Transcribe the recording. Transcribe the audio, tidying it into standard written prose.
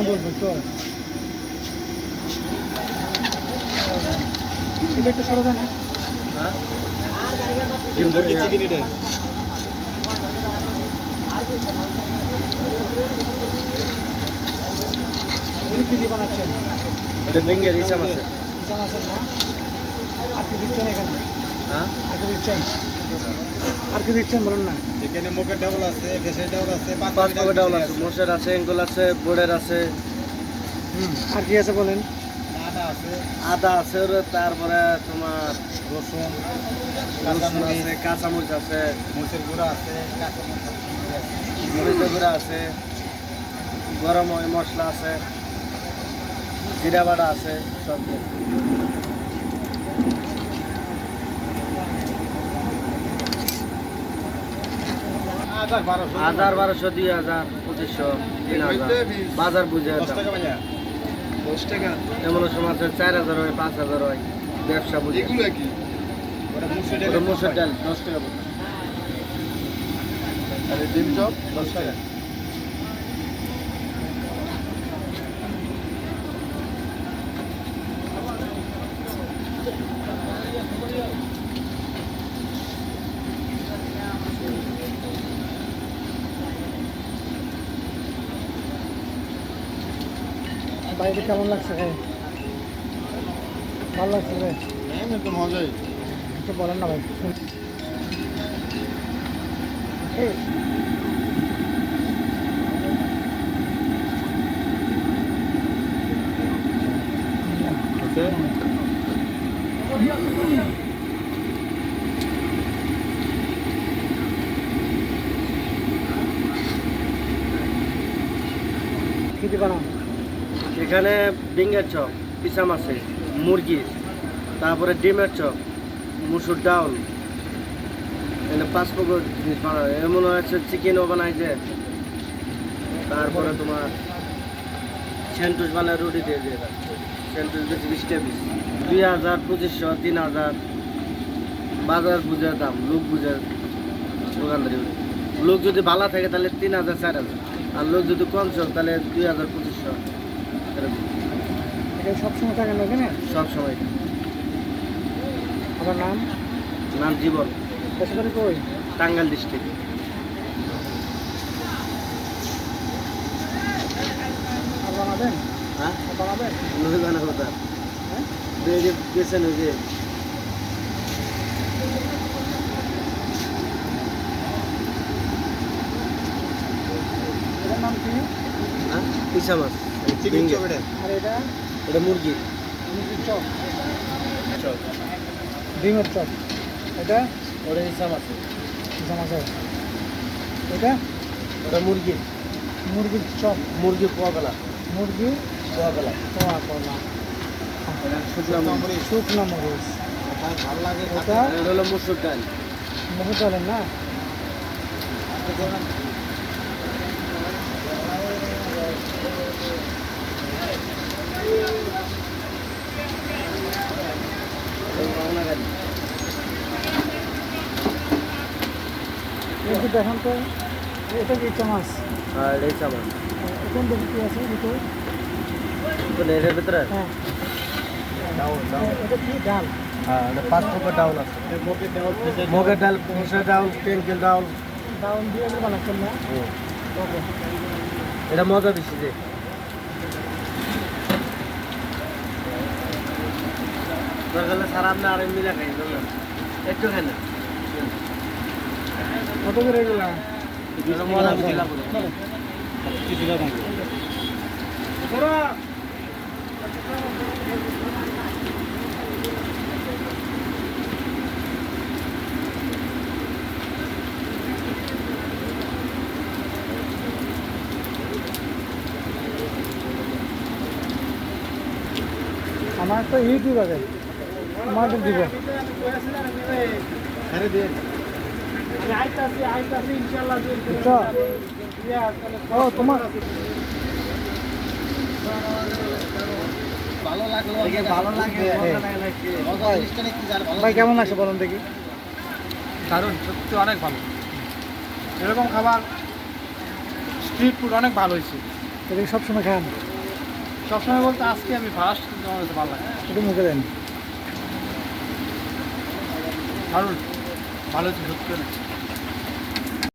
বলবো তো এটা একটু সরো না। হ্যাঁ কি বানাচ্ছেন? এটা ভেঙে দিয়েছে আমার না আর কি দিচ্ছেন এখানে? হ্যাঁ আর কি দিচ্ছেন? আর কি দিচ্ছেন বলুন না। এখানে মুগের ডাউল আছে, ফেসের ডাউল আছে, পাঁচ পাকা ডাউল আছে, মোষের আছে, এঙ্গল আছে, বোর্ডের আছে। আর কি আছে বলেন? আদা আছে, আদা আছে, তারপরে তোমার রসুন, রসুন আছে, কাঁচামরিচ আছে, মরিচের গুঁড়া আছে, মরিচের গুঁড়া আছে, গরম মশলা আছে, জিরা বাটা আছে, সব কিছু। 1200, 2000, 2500, 3000 বাজার বুঝে। 10 টাকা ভাইয়া, 10 টাকা। এমন সময় আছে 4000 হয়, 5000 হয়, ব্যবসা বুঝে। এগুলো কি? ওটা মুসুর ডাল 10 টাকা। আর ডিম চপ 10 টাকা। বাইরে কেমন লাগছে ভাই? ভালো লাগছে ভাই? তো মজাই। একটু বলেন না ভাই। কি দিবা না? এখানে ডিঙ্গের চপ, পিসা মাছের, মুরগির, তারপরে ডিমের চপ, মুসুর ডাউল, এখানে 5 প্রকার জিনিস বানায়। এমন হচ্ছে চিকেনও বানায় যে, তারপরে তোমার স্যান্ডউইচ বানায় রুটি দিয়ে দিয়ে স্যান্ডউইচ বেশি 20 টাকা পিস। 2000, 2500, 3000 বাজার বুঝে দাম, লোক বুঝে দোকানদারি। লোক যদি ভালো থাকে তাহলে 3000, 4000, আর লোক যদি কম চল তাহলে 2000, 2500 এরকম। এটা সবসময় থাকেন না এখানে? সব সময়। আমার নাম জীবন, বেসরকারি কই? টাঙ্গাইল ডিস্ট্রিক্ট। আর বানাবেন? হ্যাঁ আর বানাবেন? নদীবানা কথা হ্যাঁ গেছেন ওই যে এটার নাম কি? হ্যাঁ পিসা মাছ। চিকেন চপ এটা। আর এটা? এটা মুরগি মুরগির চপ, চপ। ডিমের চপ। এটা? ওটা পিসা মাছ। জামাজার। এটা? ওটা মুরগি, মুরগির চপ। মুরগি পোয়াবেলা, মুরগি পোয়াবেলা। পোয়া কলা, শুকনো মরিচ। শুকনো মরিচ। ভালো লাগে। এটা এটা হলো মুসুর ডাল। মুখে চলেন না? একটু দেখান তো, এটা কি চামাচ? আর এই চামচ কোন দিকে কি আছে ভিতরে? এর ভিতরে হ্যাঁ ডাউল, ডাউল। এটা কি ডাল? হ্যাঁ এটা 5 প্রকার ডাউল আছে। মুগের ডাউল, ফেসের মুগের ডাল, মুসুর ডাউল, টেঙ্কেল ডাউল। ডাউন দিয়ে বানাচ্ছেন না? ওকে। এটা মজা বেশি যে দরকার সারা আপনি আর মিলা খাই বুঝলেন, একটু খাই না। কত করে এগুলা? মজা বেশি লাগবে। কিছুটা দাম। আমার তো ইউটিউব আছে, আমার তো দিব। আরে দে। বুঝছো? ও তোমার দেখে ভালো লাগে মজা লাগে নাকি? ভাই কেমন লাগছে বলুন দেখি? দারুণ, সত্যি অনেক ভালো। এরকম খাবার স্ট্রিট ফুড অনেক ভালো হয়েছে। এটা কি সবসময় খান? সবসময় বলতে আজকে আমি ফার্স্ট, আমার কাছে ভালো লাগে। একটু মুখে দেন। দারুণ ভালো হয়েছে সত্যি অনেক।